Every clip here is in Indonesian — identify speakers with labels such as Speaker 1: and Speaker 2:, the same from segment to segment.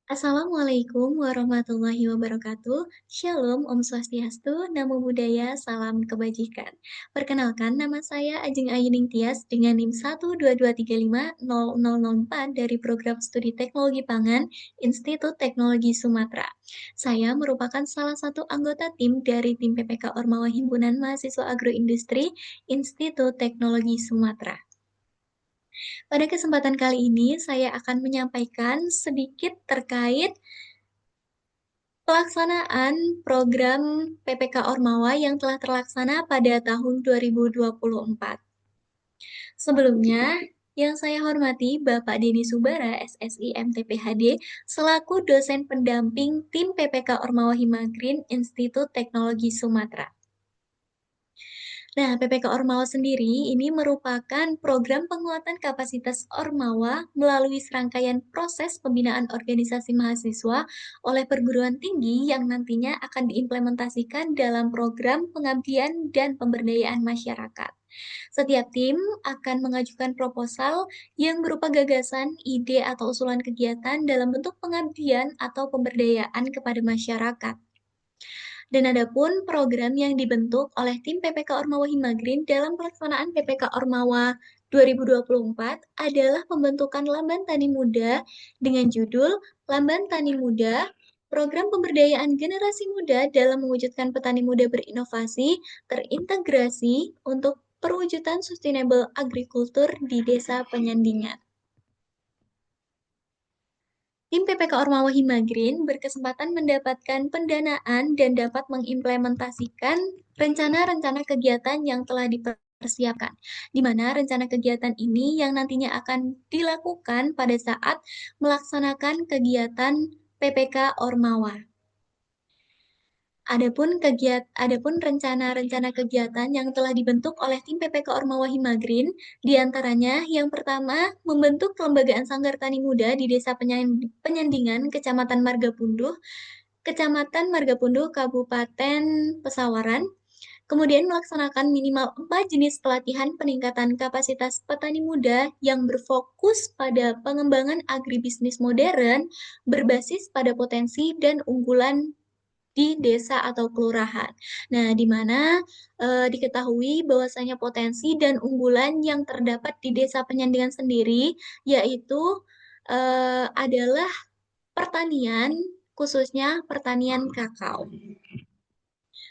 Speaker 1: Assalamualaikum warahmatullahi wabarakatuh. Shalom, Om Swastiastu, Namo Buddhaya, Salam Kebajikan. Perkenalkan, nama saya Ajeng Ayuning Tias dengan NIM 122350004 dari Program Studi Teknologi Pangan, Institut Teknologi Sumatera. Saya merupakan salah satu anggota tim dari tim PPK Ormawa Himpunan Mahasiswa Agroindustri, Institut Teknologi Sumatera. Pada kesempatan kali ini, saya akan menyampaikan sedikit terkait pelaksanaan program PPK Ormawa yang telah terlaksana pada tahun 2024. Sebelumnya, yang saya hormati Bapak Denny Subara, SSI MTPHD, selaku dosen pendamping tim PPK Ormawa Himagreen Institut Teknologi Sumatera. Nah, PPK Ormawa sendiri ini merupakan program penguatan kapasitas Ormawa melalui serangkaian proses pembinaan organisasi mahasiswa oleh perguruan tinggi yang nantinya akan diimplementasikan dalam program pengabdian dan pemberdayaan masyarakat. Setiap tim akan mengajukan proposal yang berupa gagasan, ide, atau usulan kegiatan dalam bentuk pengabdian atau pemberdayaan kepada masyarakat. Dan adapun program yang dibentuk oleh tim PPK Ormawa Himagreen dalam pelaksanaan PPK Ormawa 2024 adalah pembentukan Lamban Tani Muda dengan judul Lamban Tani Muda, program pemberdayaan generasi muda dalam mewujudkan petani muda berinovasi, terintegrasi untuk perwujudan sustainable agriculture di desa penyandingan. Tim PPK Ormawa Himagreen berkesempatan mendapatkan pendanaan dan dapat mengimplementasikan rencana-rencana kegiatan yang telah dipersiapkan, di mana rencana kegiatan ini yang nantinya akan dilakukan pada saat melaksanakan kegiatan PPK Ormawa. Adapun rencana-rencana kegiatan yang telah dibentuk oleh tim PPK Ormawa Himagreen, diantaranya yang pertama membentuk kelembagaan Sanggar Tani Muda di Desa Penyandingan, Kecamatan Margapunduh, Kabupaten Pesawaran. Kemudian melaksanakan minimal 4 jenis pelatihan peningkatan kapasitas petani muda yang berfokus pada pengembangan agribisnis modern berbasis pada potensi dan unggulan di desa atau kelurahan. Nah, di mana diketahui bahwasanya potensi dan unggulan yang terdapat di desa Penyandingan sendiri, yaitu adalah pertanian, khususnya pertanian kakao.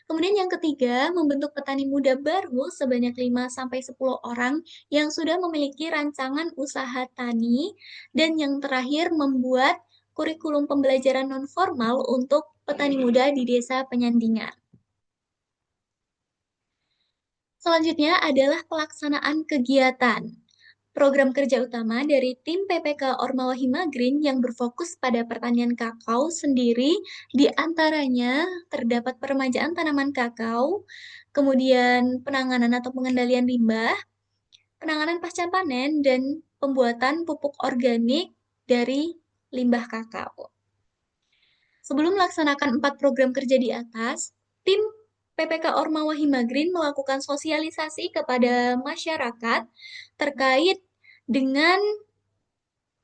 Speaker 1: Kemudian yang ketiga, membentuk petani muda baru sebanyak 5-10 orang yang sudah memiliki rancangan usaha tani, dan yang terakhir membuat kurikulum pembelajaran non-formal untuk petani muda di desa Penyandingan. Selanjutnya adalah pelaksanaan kegiatan. Program kerja utama dari tim PPK Ormawa Himagreen yang berfokus pada pertanian kakao sendiri, diantaranya terdapat peremajaan tanaman kakao, kemudian penanganan atau pengendalian limbah, penanganan pasca panen, dan pembuatan pupuk organik dari limbah kakao. Sebelum melaksanakan 4 program kerja di atas, tim PPK Ormawa Himagreen melakukan sosialisasi kepada masyarakat terkait dengan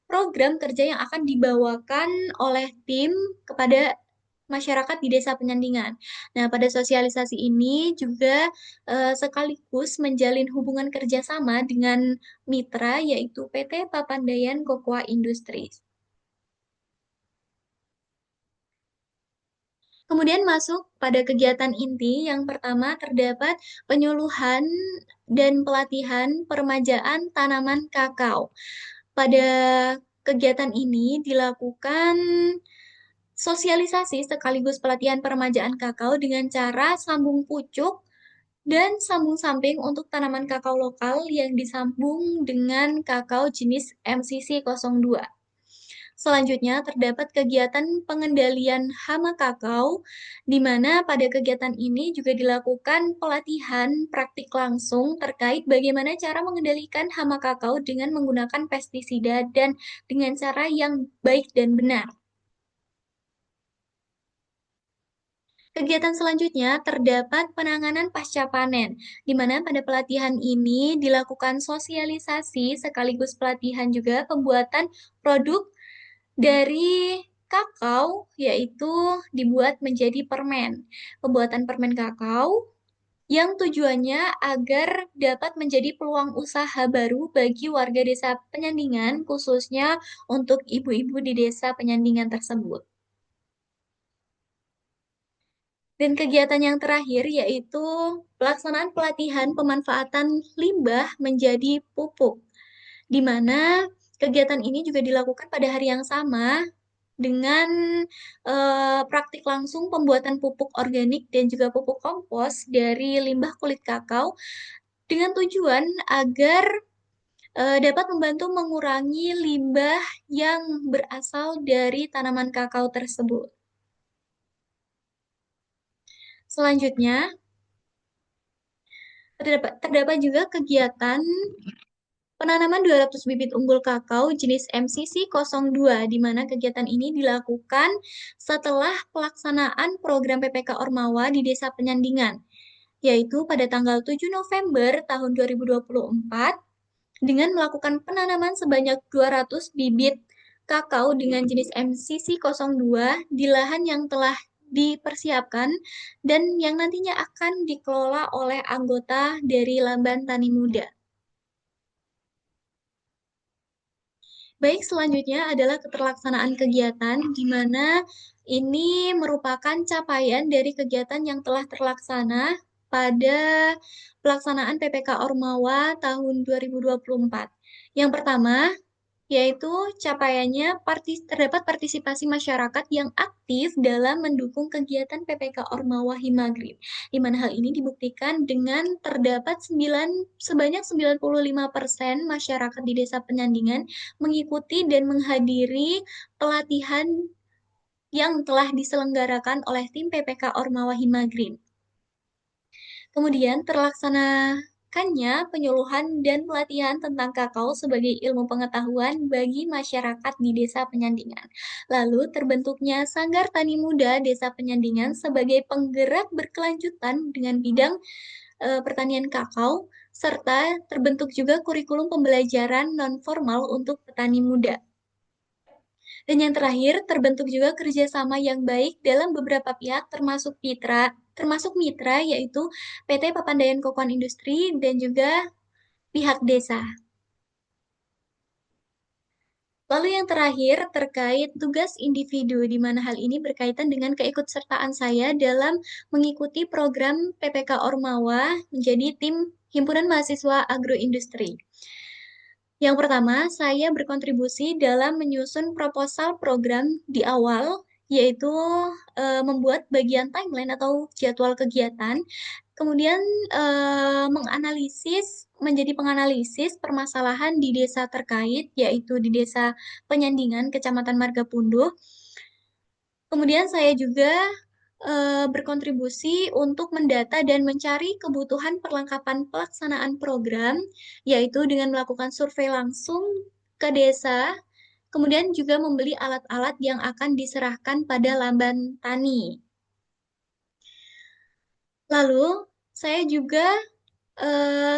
Speaker 1: program kerja yang akan dibawakan oleh tim kepada masyarakat di Desa Penyandingan. Nah, pada sosialisasi ini juga sekaligus menjalin hubungan kerjasama dengan mitra, yaitu PT Papandayan Cocoa Industries. Kemudian masuk pada kegiatan inti, yang pertama terdapat penyuluhan dan pelatihan peremajaan tanaman kakao. Pada kegiatan ini dilakukan sosialisasi sekaligus pelatihan peremajaan kakao dengan cara sambung pucuk dan sambung samping untuk tanaman kakao lokal yang disambung dengan kakao jenis MCC02. Selanjutnya, terdapat kegiatan pengendalian hama kakao, di mana pada kegiatan ini juga dilakukan pelatihan praktik langsung terkait bagaimana cara mengendalikan hama kakao dengan menggunakan pestisida dan dengan cara yang baik dan benar. Kegiatan selanjutnya terdapat penanganan pasca panen, di mana pada pelatihan ini dilakukan sosialisasi sekaligus pelatihan juga pembuatan produk dari kakao, yaitu dibuat menjadi permen. Pembuatan permen kakao yang tujuannya agar dapat menjadi peluang usaha baru bagi warga desa Penyandingan, khususnya untuk ibu-ibu di desa Penyandingan tersebut. Dan kegiatan yang terakhir yaitu pelaksanaan pelatihan pemanfaatan limbah menjadi pupuk, di mana kegiatan ini juga dilakukan pada hari yang sama dengan praktik langsung pembuatan pupuk organik dan juga pupuk kompos dari limbah kulit kakao dengan tujuan agar dapat membantu mengurangi limbah yang berasal dari tanaman kakao tersebut. Selanjutnya, terdapat juga kegiatan penanaman 200 bibit unggul kakao jenis MCC02, di mana kegiatan ini dilakukan setelah pelaksanaan program PPK Ormawa di Desa Penyandingan, yaitu pada tanggal 7 November tahun 2024 dengan melakukan penanaman sebanyak 200 bibit kakao dengan jenis MCC02 di lahan yang telah dipersiapkan dan yang nantinya akan dikelola oleh anggota dari Lamban Tani Muda. Baik, selanjutnya adalah keterlaksanaan kegiatan, di mana ini merupakan capaian dari kegiatan yang telah terlaksana pada pelaksanaan PPK Ormawa tahun 2024. Yang pertama, yaitu capaiannya terdapat partisipasi masyarakat yang aktif dalam mendukung kegiatan PPK Ormawa Himagrip, di mana hal ini dibuktikan dengan terdapat sebanyak 95% masyarakat di Desa Penyandingan mengikuti dan menghadiri pelatihan yang telah diselenggarakan oleh tim PPK Ormawa Himagrip. Kemudian terlaksanakannya penyuluhan dan pelatihan tentang kakao sebagai ilmu pengetahuan bagi masyarakat di Desa Penyandingan. Lalu terbentuknya Sanggar Tani Muda Desa Penyandingan sebagai penggerak berkelanjutan dengan bidang pertanian kakao, serta terbentuk juga kurikulum pembelajaran non-formal untuk petani muda. Dan yang terakhir, terbentuk juga kerjasama yang baik dalam beberapa pihak termasuk mitra yaitu PT Papandayan Kokoan Industri dan juga pihak desa. Lalu yang terakhir terkait tugas individu, di mana hal ini berkaitan dengan keikutsertaan saya dalam mengikuti program PPK Ormawa menjadi tim Himpunan Mahasiswa Agroindustri. Yang pertama, saya berkontribusi dalam menyusun proposal program di awal, yaitu membuat bagian timeline atau jadwal kegiatan, kemudian menjadi penganalisis permasalahan di desa terkait, yaitu di Desa Penyandingan, Kecamatan Margapunduh. Kemudian saya juga berkontribusi untuk mendata dan mencari kebutuhan perlengkapan pelaksanaan program, yaitu dengan melakukan survei langsung ke desa, kemudian juga membeli alat-alat yang akan diserahkan pada Lamban Tani. Lalu, saya juga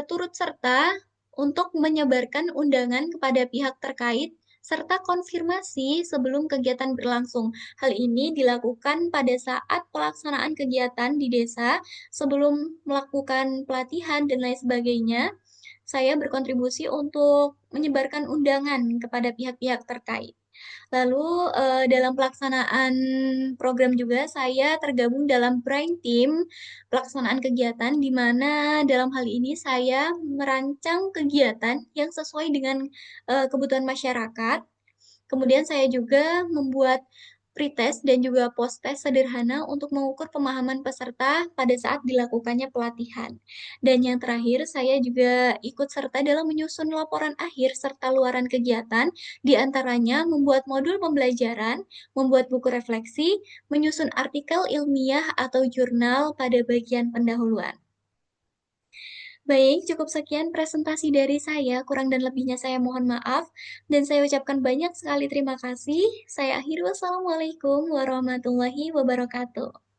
Speaker 1: turut serta untuk menyebarkan undangan kepada pihak terkait serta konfirmasi sebelum kegiatan berlangsung. Hal ini dilakukan pada saat pelaksanaan kegiatan di desa sebelum melakukan pelatihan dan lain sebagainya. Saya berkontribusi untuk menyebarkan undangan kepada pihak-pihak terkait. Lalu dalam pelaksanaan program juga saya tergabung dalam Brain Team pelaksanaan kegiatan di mana dalam hal ini saya merancang kegiatan yang sesuai dengan kebutuhan masyarakat. Kemudian saya juga membuat pretest dan juga post-test sederhana untuk mengukur pemahaman peserta pada saat dilakukannya pelatihan. Dan yang terakhir, saya juga ikut serta dalam menyusun laporan akhir serta luaran kegiatan, di antaranya membuat modul pembelajaran, membuat buku refleksi, menyusun artikel ilmiah atau jurnal pada bagian pendahuluan. Baik, cukup sekian presentasi dari saya. Kurang dan lebihnya saya mohon maaf. Dan saya ucapkan banyak sekali terima kasih. Saya akhiri wassalamualaikum warahmatullahi wabarakatuh.